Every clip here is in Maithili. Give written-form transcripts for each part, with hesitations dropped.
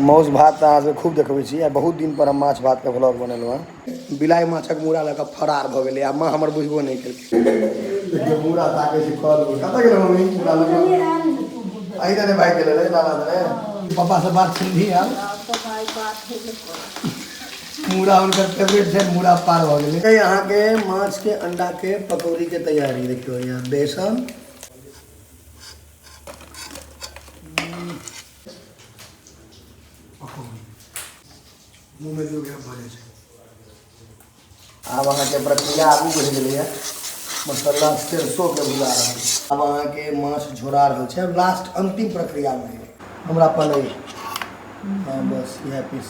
मौस भात अहाँ से खूब देखबै छी। बहुत दिन पर हम माछ भात के व्लॉग बनेलहुँ हँ। बिलाइ माछक मूड़ा लऽ कऽ फरार भऽ गेलै आ माँ हमर बुझबो नहि केलकै। देखियौ मूड़ा ताकै छै कल पर। कतऽ गेलै मम्मी मूड़ा लऽ कऽ? अहि दने भागि गेलै रे लाला दने। पापा से बात सुनही आब। मूड़ा हुनकर फेवरेट छै, मूड़ा पार भऽ गेलै। अहाँके माछ के अंडा के पकौड़ी के तैयारी देखियौ यहाँ बेसन मुँह में जो भरे छै। आब अहाँके प्रक्रिया आगू बढ़ि गेलैए। मसाला सरसों के भुजा रहल छै। आब अहाँके माछ झोरा रहल छै। लास्ट अंतिम प्रक्रिया में हमरा पलै बस इएह पीस।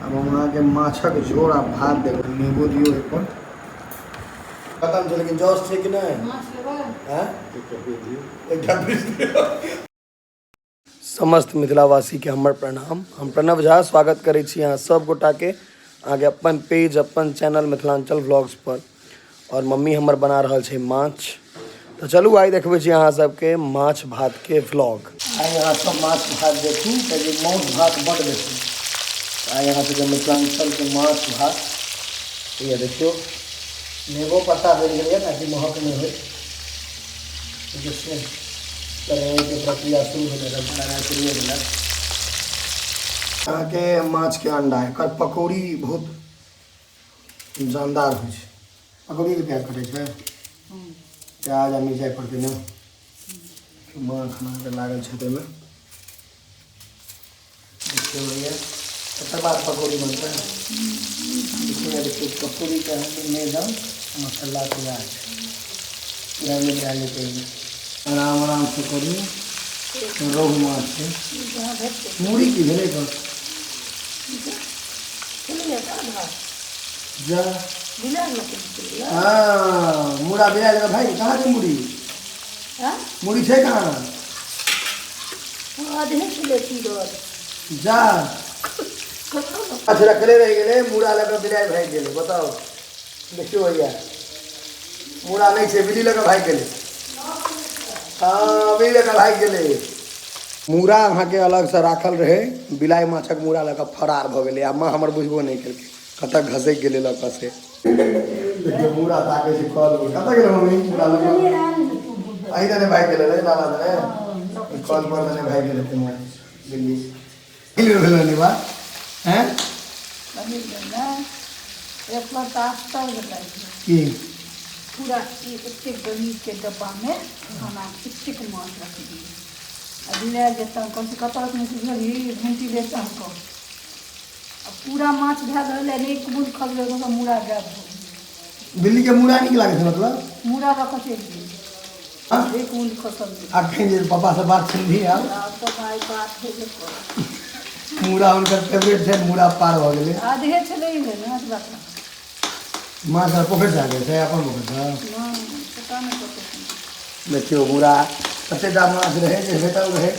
अब हम अहाँके माछक झोर आ भात देबै। नेबो दियौ एहिपर। खत्म छै लेकिन जस छै कि नहीं? समस्त मिथिलावासी के हमर प्रणाम। हम प्रणव झा स्वागत करै छी अहाँ सब गोटा के आगे अपन पेज अपन चैनल मिथिलांचल व्लॉग्स पर। और मम्मी हमर बना रहल छै माछ। तो चलू आइ देखबै छी अहाँ सबके माछ भात के व्लॉग। आइ अहाँ सब माछ भात देखू कियाकि माछ भात बड़ बेसी। आइ अहाँ सबके मिथिलांचल के माछ भात ये देखियो नेबो पत्ता देल गेलै ताकि महक नहीं हो। के प्रक्रिया शुरू हो जाएगा। अहाँ के माछ के अंडा एकर पकौड़ी बहुत जानदार होइ छै। पकौड़ी के प्याज कटे छै, प्याज आ मिरचाई पड़ते ने। माछ अहाँके लागल छै ताहिमे। देखियौ भैया तकर बाद पकौड़ी बनतै। देखियौ पकौड़ी के अहाँके मैदा मसाला तैयार छै। आराम आराम से करू। रोहु माछ छै। मूड़ी की भेलै कर हाँ मूड़ा बिला लगा भाई। कहाँ छै मूड़ी? मूड़ी छै कहाँ? जा अच्छा रखले रह गेलै। मूड़ा लगा बिलाइ भागि गेलै। बताओ देखियो भैया मूड़ा नहीं छै, बिल्ली लगा भागि गेलै। हाँ बिल्ली लगा भागि गेलै। मूड़ा अहाँके अलग से राखल रहे। बिलाइ माछक मूड़ा लऽ कऽ फरार भऽ गेलै आ माँ हमर बुझबो नहीं केलकै। कतऽ घसकि गेलै लऽ कऽ से। देखियौ मूड़ा ताकै छै कल पर। कतऽ गेलै मम्मी मूड़ा लऽ कऽ? अहि दने भागि गेलै रे लाला दने। कल पर दने भागि गेलै तुम्हारे बिल्ली। किलो भेलै ने बा हैं? की पूरा एते गरीब के डब्बा में खाना एतेक माछ रख दिए। अभी ले जेता कम से कतऽ रखने छी बुझली? वेंटिलेटर पर। अब पूरा माछ भए रहलै एक बूंद खगलै तो मूड़ा गायब हो गेलै। बिल्ली के मूड़ा नीक लागै छै मतलब? मूड़ा रख चलि गेलै। एक बूंद खसल गेलै। आ कहीं पापा से बात सुनही आब। तो भाई बात हेबे कर। मूड़ा हुनकर फेवरेट छै, मूड़ा पार भऽ गेलै। आधे छलै ने माछ भात। माछ पोखरि से आ गेल छै अपन पोखरि से। पता नहीं कतऽ। देखियो मूड़ा कतेटा माछ रहे जे भेटल रहे।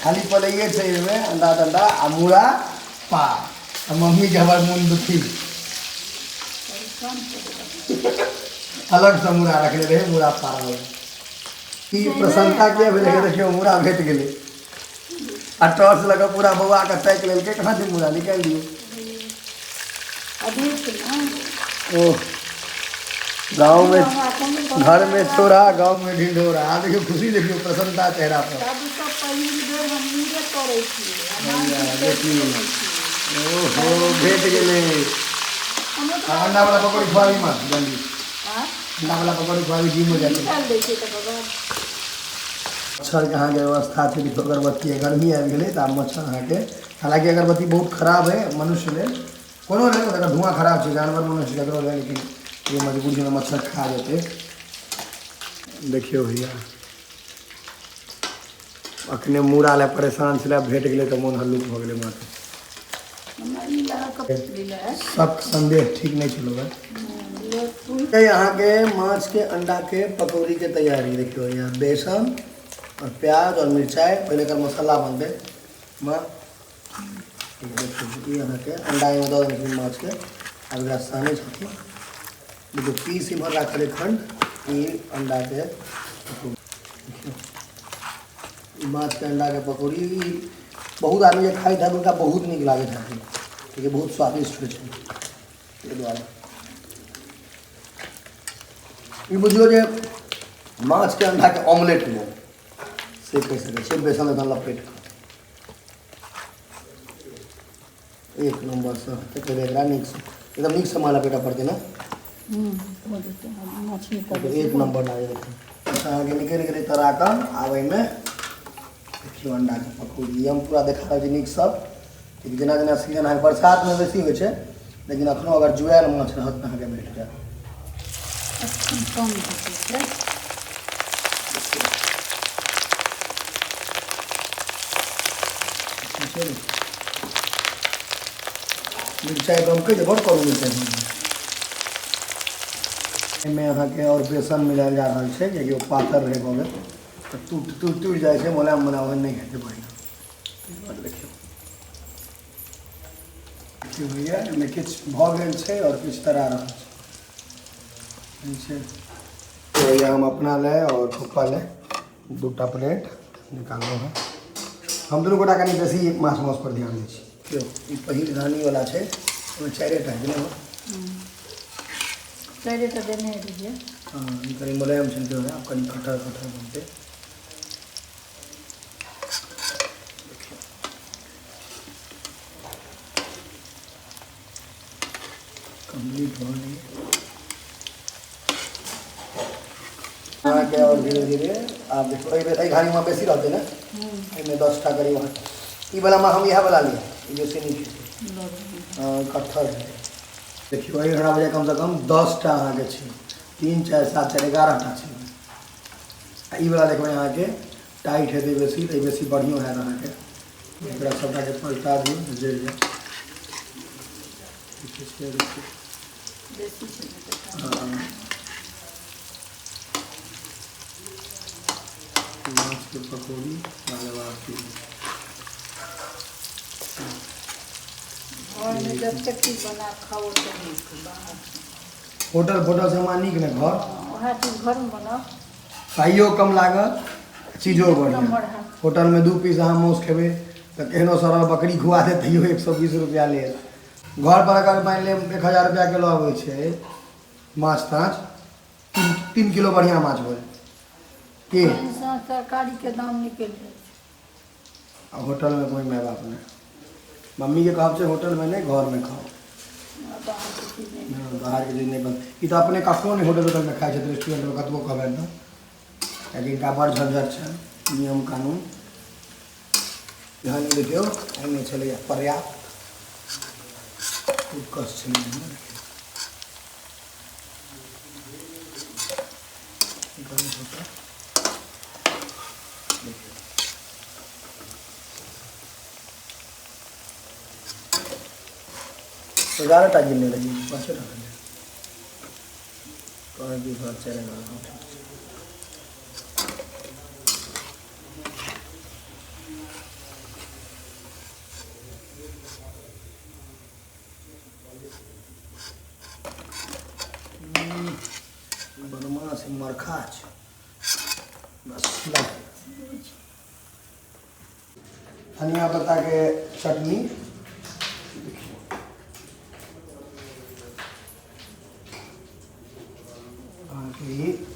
खाली पलैये छै एहिमे अंडा तंडा आ मूड़ा पार। आ मम्मी के हमर मोन दुखी। अलग से मूड़ा रखले रहे, मूड़ा पार हो गेलै। की प्रसन्नता के भेलै देखियो मूड़ा भेट गेलै। आ टॉर्च लगा पूरा बौआ के ताकि लेलकै कहाँ छै मूड़ा निकालि दियौ। ओह गाँव में घर में छोरा गाँव में ढिंढोरा। आ देखियो खुशी देखियो प्रसन्नता चेहरा पर। ओहो भेट गेलै। अंडा वाला पकौड़ी खुआबी माँ जल्दी। अंडा वाला पकौड़ी खुआबी जी हो जाए। मच्छर के अहाँके व्यवस्था छै। देखियो अगरबत्ती गर्मी आबि गेलै तऽ आब मच्छर अहाँके। हालांकि अगरबत्ती बहुत खराब है मनुष्य लेल। कोनो नहीं अगर धुआं खराब छै जानवर मनुष्य ककरो है लेकिन ये मजबूरी में मच्छर खा जेतै। देखियो भैया अखने मूड़ा ले परेशान छलै भेट गेलै तऽ मोन हल्लुक भऽ गेलै माँ के। शक संदेह ठीक नहीं छलो है। यहाँ के माछ के अंडा के पकौड़ी के तैयारी देखियो यहाँ बेसन और प्याज और मिरचाई पहले का मसाला बनते माँ। देखियो यहाँ के अंडा में दो माछ के अब साने छथिन। देखियो पीस इमहर राखल खंड ई अंडा के माछ के अंडा के पकौड़ी बहुत आदमी जे खाइत है उनका बहुत नीक लागैत है क्योंकि बहुत स्वादिष्ट होइ छै ताहि दुआरे ई बुझियौ जे माछ के अंडा के ऑमलेट में से कहि सकै छियै बेसन में लपेट कऽ एक नंबर से कहबै एकरा नीक से एकदम नीक से माला पेटा पड़तै ना मछली एक नंबर लागे अहाँके निकलि गेलै तरा कऽ आब एहिमे देखियौ अंडाके पकौड़ी हम पूरा देखा रहल छी नीक सब कि जेना जेना सीजन अहाँके बरसातमे बेसी होइ छै लेकिन एखनो अगर जुआयल माछ रहत तऽ अहाँके भेट जायत कम छै मिरचाई कम कहि दे बड़ करू मिरचाई एहिमे अहाँके और बेसन मिलायल जा रहल छै किएकि ओ पातर रहै भऽ गेल तऽ टूटि जाइ छै मोलायम बनाबऽ नहि हेतै बढ़िआँ देखियौ की होइए एहिमे किछु भऽ गेल छै और किछु तरा रहल छै तो ये हम अपना ले और पप्पा ले दूटा प्लेट निकाललहुँ हैं हम दुनू गोटा कनि बेसी माछ माउस पर ध्यान दै छी देखियौ ई पहिल धानीवला छै ओहिमे 4 टा देने हो चारे तो देने रहिए हाँ ई कनि मुलायम छै तो आब कनि कठर कठर बनतै कंप्लीट हो गई अहाँके और धीरे धीरे आब देखो एहि घारीमे बेसी रहतै ने एहिमे 10 टा करीब ई वालामे हम इएह वाला लिअ ई बेसी नीक छै कठर है देखियो एहि घड़ा बजे कम से कम 10 टा अहाँके छै 3 4 7 4 11 टा छै आ ई वाला देखबै अहाँके टाइट हेतै बेसी तऽ बेसी बढ़िया हैत अहाँके एकरा सबटा के पलटा दियौ जरि जायत बेसी छै हाँ माछ के पकौड़ी लाजवाब और में जब तक चीज बना खाओ तो नीक बाहर होटल फोटल से हमरा नीक ने घर वहाँ चीज घर में बनाओ पाइयो कम लागत चीजो बढ़िया होटल में 2 पीस अहाँ माउस खेबै तऽ केहनो सरल बकरी खुआ दे तैयो 120 रुपया लेत घर पर अगर मान लेब 1000 रुपया किलो आबै छै माछ ताछ 3 किलो बढ़िया माछ भऽ कि इंसान तरकारी के दाम निकल जाए आ होटल में कोई माय बाप नहीं मम्मी के कहब छै होटल में नहीं घर में खाओ बाहर के चीज नहीं बाहर के चीज नहीं बन ई तऽ अपने कखनो नहीं होटल में खाइ छै रेस्टोरेंट में कतबो कहबै ने किएकि इनका बड़ झंझट छै नियम कानून यहाँ देखियौ एहिमे छलैए पर्याप्त खूब कष्ट छलै तो 11 टा गिनने लगी 5 टा कहाँ की घर चलेगा बदमाश मरखा छै बस धनिया पत्ता के चटनी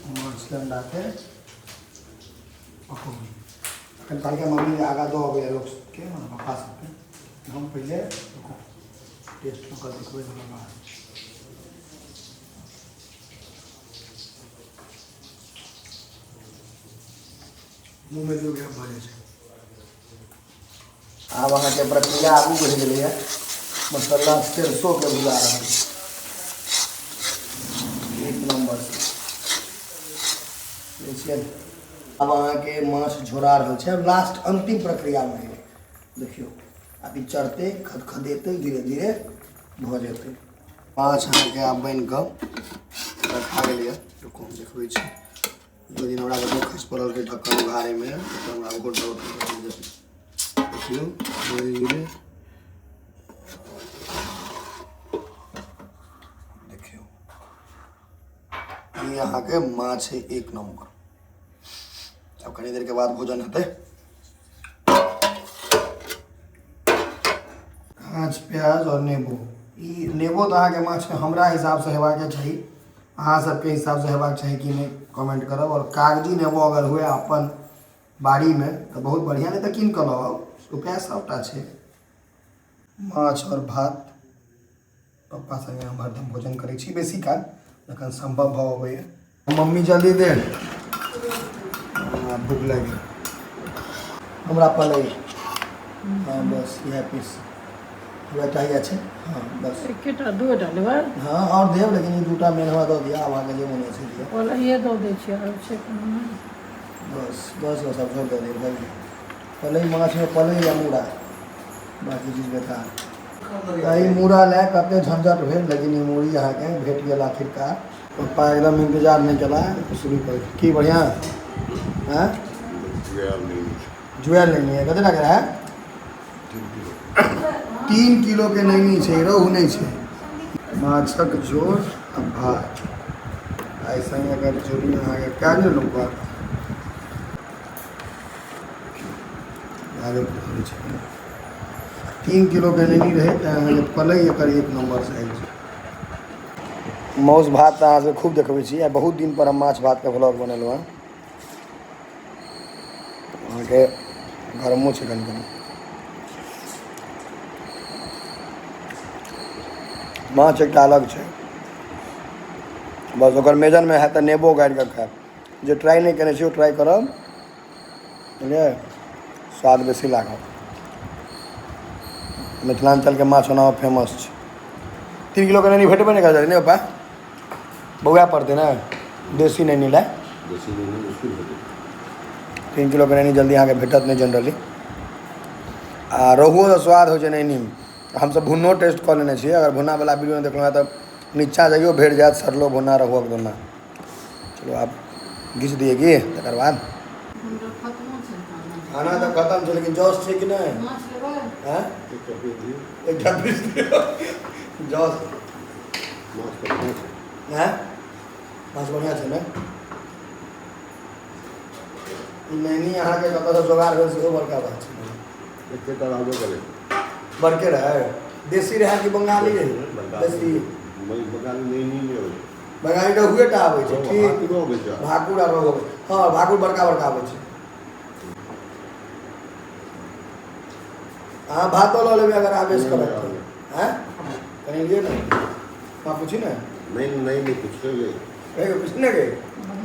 माछ अंडा के पकौड़ी अखन कहलकै मम्मी आगा दो अबै लोग के पप्पा सबके हम पहले टेस्ट कर देखबै तकर बाद मुँह में जो गया भरे छै आब अहाँके प्रक्रिया आगू बढ़ि गेलैए मसाला सरसों के भुजा रहल छै एक नंबर से देखिए अब अहाँके माछ झोरा रहल छै लास्ट अंतिम प्रक्रिया में है देखियो अभी चढ़ते खदखदेते धीरे धीरे भऽ जेतै माछ अहाँके आब बनि कऽ रखा गेलैए रुकू हम देखबै छी दो दिन हमरा कतहु खसि पड़ल के ढक्कन उघाड़ैमे हमरा ओकर डाउट देखियौ धीरे धीरे देखियौ ई अहाँके माछ है एक नंबर अब कनी देर के बाद भोजन हेतै काँच प्याज और नेबो। ई नेबो तो अहाँके माछ के हमरा हिसाब से हेबाक चाही, अहाँ सबके हिसाब से हेबाक चाही कि नहीं कमेंट करब। और कागजी नेबो अगर हुए अपन बाड़ी में तो बहुत बढ़िया, नहीं तो कीन कऽ लाउ, उपाय सबटा छै। माछ और भात पप्पा संगे हम हरदम भोजन करै छी, बेसी काल जखन संभव भऽ अबैए। मम्मी जल्दी दे, भूख लागि हमरा पलै। हाँ बस यह पीस बेटा ही अच्छे। हाँ बस एकेटा दूटा लेबै। हाँ और देव, लेकिन ये दूटा मेन हवा दो दिया, आब आगे जे मन छै दिया। पलैये दऽ दै छियै और छै कोनो नहि। बस बस बस अब छोड़ दे भाई। पलै माछ में पलै या मूड़ा, बाकी चीज बेकार। ई मूड़ा लए कते झंझट भेल, लेकिन ई मूड़ी अहाँके भेट गेल आखिरकार। पप्पा एकदम इंतजार नहीं केला, शुरू कर की बढ़िया। हैं जुएल नहीं है, कते लग रहा है? 3 किलो के नैनी छै, रोहू नहीं छै। माछक झोर आ भात ऐसा अगर जोड़ी अहाँके क्या जे लोग आगे 3 किलो के नैनी रहे तो अहाँके पलै एकर 1 नंबर साइज। माछ भात अहाँ से खूब देखबै छी, बहुत दिन पर हम माछ भात के व्लॉग बनेलहुँ हँ। अहाँके गरमो छै कनि कनि। माछ एकटा अलग छै, बस ओकर मेजन में है तो नेबो गाड़ि कऽ खायब। जे ट्राई नहीं केने छी ओ ट्राई करब, बुझलिए स्वाद बेसी लागत। मिथिलांचल के माछ ओना फेमस छै। 3 किलो के नैनी भेटबे नहीं करतै ने पप्पा, बौआ पड़तै ने देसी नैनी लए। 3 किलो के नैनी जल्दी अहाँके भेटत नहीं जनरली। आ रोहुओ तो स्वाद होइ छै नैनी में। हम सब भुन्नो टेस्ट कऽ लेने छियै, अगर भुन्ना वाला वीडियो देखलहुँ है तो नीचा जाइयो भेट जायत सरलो भुन्ना रहुअक दोना। चलो आप घीच दिए कि तकर बाद खाना तो खत्म छै, लेकिन जॉस छै कि नहीं? हैं एकटा पीस दियौ जॉस। हैं माछ बढ़िया छै ने? नैनी अहाँके कतऽसँ जोगाड़ भेल सेहो बड़का बात छै। एकेटा रहबे करै, बड़के रहे, देसी रहे कि बंगाली रहे? देसी बंगाली नैनी नहि होइ, बंगाली रहुएटा आबै छै। ठीक, भाकुरो अबै छै। भाकुर आर रोहु, हाँ भाकुर बड़का बड़का आबै छै। अहाँ भातो लऽ लेबै अगर आवेश करब तऽ। हैं कनि लिअ ने, अहाँ पूछी ने। नहीं कुछ ले कहियो पूछने गए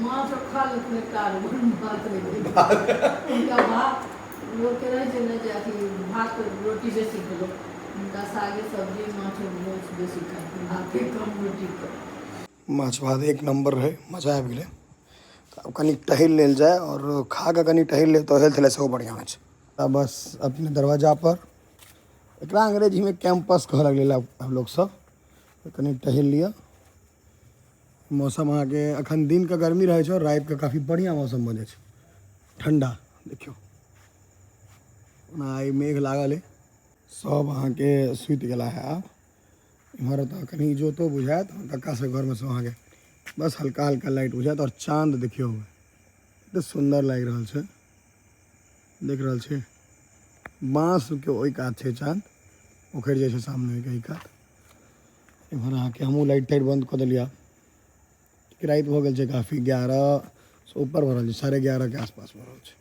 माछ खा लेते काल भात रे उनका भात लोग के रहे छै ने जे अथी भात रोटी बेसी खेलो, उनका सागे सब्जी माछ माछ बेसी खाए, भात कम रोटी कम। माछ भात 1 नंबर रहे, मजा आबि गेलै। अब कनी टहल लेल जाए और खा के कनी टहल ले तो हेल्थ ले सेहो बढ़िया होइ छै। अब बस अपने दरवाजा पर, एकरा अंग्रेजी में कैंपस कह लगलै हम लोग सब, कनी टहल लिया। मौसम अहाँके अखन दिन के गर्मी रहे छै और रात के काफी बढ़िया मौसम बने छै, ठंडा। देखियो ओना आई मेघ लागल है, सब अहाँके सुति गेला है। आब इम्हर तो कनी इजोतो बुझायत, कक्का से घर में सब अहाँके बस हल्का हल्का लाइट बुझायत। और चाँद देखियो एते सुंदर लागि रहल छै, देख रहल छै। बाँस के ओहि कात छै चाँद, पोखरि जाइ छै सामने के कात। इम्हर अहाँके हमहूँ लाइट टाइट बंद कऽ देलियै, रात भऽ गेल छै काफ़ी, 11 से ऊपर भऽ रहल छै, 11:30 के आसपास भऽ रहल छै।